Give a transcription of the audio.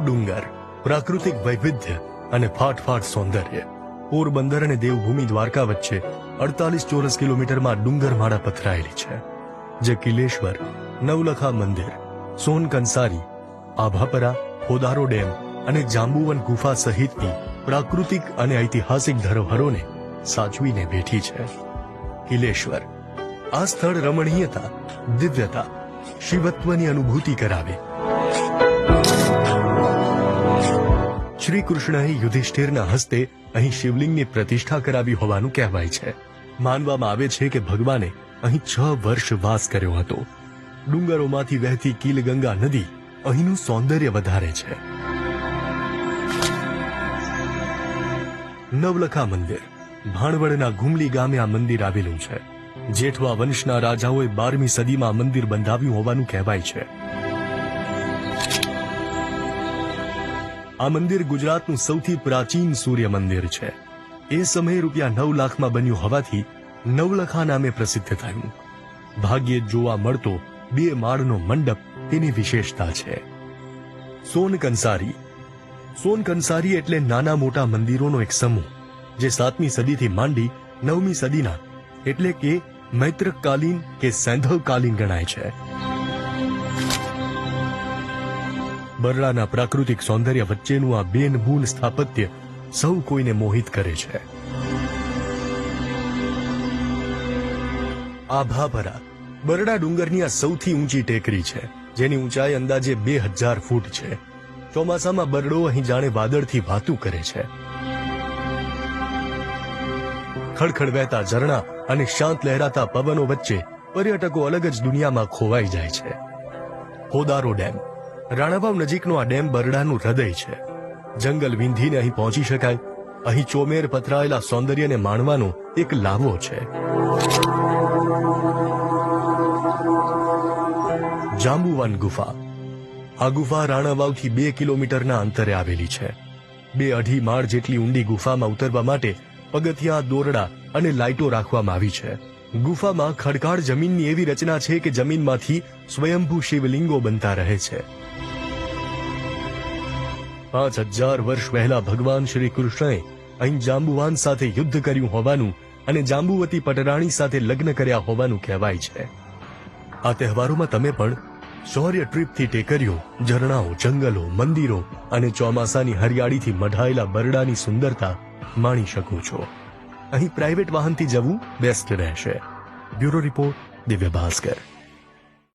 ડુંગર, પ્રાકૃતિક વૈવિધ્ય અને ફાટફાટ સૌંદર્ય. પોરબંદર અને દેવભૂમિ દ્વારકા વચ્ચે 48 ચોરસ કિલોમીટરમાં ડુંગરમાળા પથરાયેલી છે, જે કિલેશ્વર, નવલખા મંદિર, સોન કંસારી, આભાપરા, ખોદારો ડેમ અને જાંબુવન ગુફા સહિતની પ્રાકૃતિક અને ઐતિહાસિક ધરોહરોને સાચવીને બેઠી છે. કિલેશ્વર આ સ્થળ રમણીયતા, દિવ્યતા, શિવત્વની અનુભૂતિ કરાવે. શ્રી કૃષ્ણએ યુધિષ્ઠિરના હસ્તે અહીં શિવલિંગની પ્રતિષ્ઠા કરાવી હોવાનું કહેવાય છે. માનવામાં આવે છે કે ભગવાને અહીં 6 વર્ષ વાસ કર્યો હતો. ડુંગરોમાંથી વહેતી કીલગંગા નદી અહીંનું સૌંદર્ય વધારે છે. નવલખા મંદિર. ભાણવડના ઘુમલી ગામે આ મંદિર આવેલું છે. જેઠવા વંશના રાજાઓએ 12મી સદીમાં મંદિર બંધાવ્યું હોવાનું કહેવાય છે. આ મંદિર ગુજરાતનું સૌથી પ્રાચીન સૂર્ય મંદિર છે. એ સમયે ₹9 લાખમાં બન્યું હોવાથી નવલખા નામે પ્રસિદ્ધ થયું. ભાગ્યે જોવા મળતો 2 માળનો મંડપ તેની વિશેષતા છે. સોન કંસારી. સોન કંસારી એટલે નાના મોટા મંદિરોનો એક સમૂહ, જે 7મી સદીથી માંડી 9મી સદીના એટલે કે મૈત્રકાલીન કે સૈંધવકાલીન ગણાય છે. બરડાના પ્રાકૃતિક સૌંદર્ય વચ્ચેનું આ બેનમૂન સ્થાપત્ય સૌ કોઈને મોહિત કરે છે. આભાપરા. બરડા ડુંગરની આ સૌથી ઊંચી ટેકરી છે, જેની ઊંચાઈ અંદાજે 2000 ફૂટ છે. ચોમાસામાં બરડો અહીં જાણે વાદળથી વાતું કરે છે. ખડખડ વહેતા ઝરણા અને શાંત લહેરાતા પવનો વચ્ચે પર્યટકો અલગ જ દુનિયામાં ખોવાઈ જાય છે. ખોદારો ડેમ. રાણાવાવ નજીકનો આ ડેમ બરડાનું હૃદય છે. જંગલ વિંધીને અહીં પહોંચી શકાય. અહીં ચોમેર પથરાયેલા સૌંદર્યને માણવાનો એક લાવો છે. જાંબુવન ગુફા. આ ગુફા રાણાવાવથી 2 કિલોમીટરના અંતરે આવેલી છે. 2-2.5 માળ જેટલી ઊંડી ગુફામાં ઉતરવા માટે પગથિયા, દોરડા અને લાઇટો રાખવામાં આવી છે. ગુફામાં ખડકાળ જમીનની એવી રચના છે કે જમીનમાંથી સ્વયંભૂ શિવલિંગો બનતા રહે છે. 5000 વર્ષ પહેલા ભગવાન શ્રી કૃષ્ણએ અહીં જાંબુવાન સાથે યુદ્ધ કર્યું હોવાનું અને જાંબુવતી પટરાણી સાથે લગ્ન કર્યા હોવાનું કહેવાય છે. આ તહેવારોમાં તમે પણ શૌર્ય ટ્રીપથી ટેકરીઓ, ઝરણાઓ, જંગલો, મંદિરો અને ચોમાસાની હરિયાળીથી મઢાયેલા બરડાની સુંદરતા માણી શકો છો. અહીં પ્રાઇવેટ વાહનથી જવું બેસ્ટ રહેશે. Bureau report, Divya Bhaskar.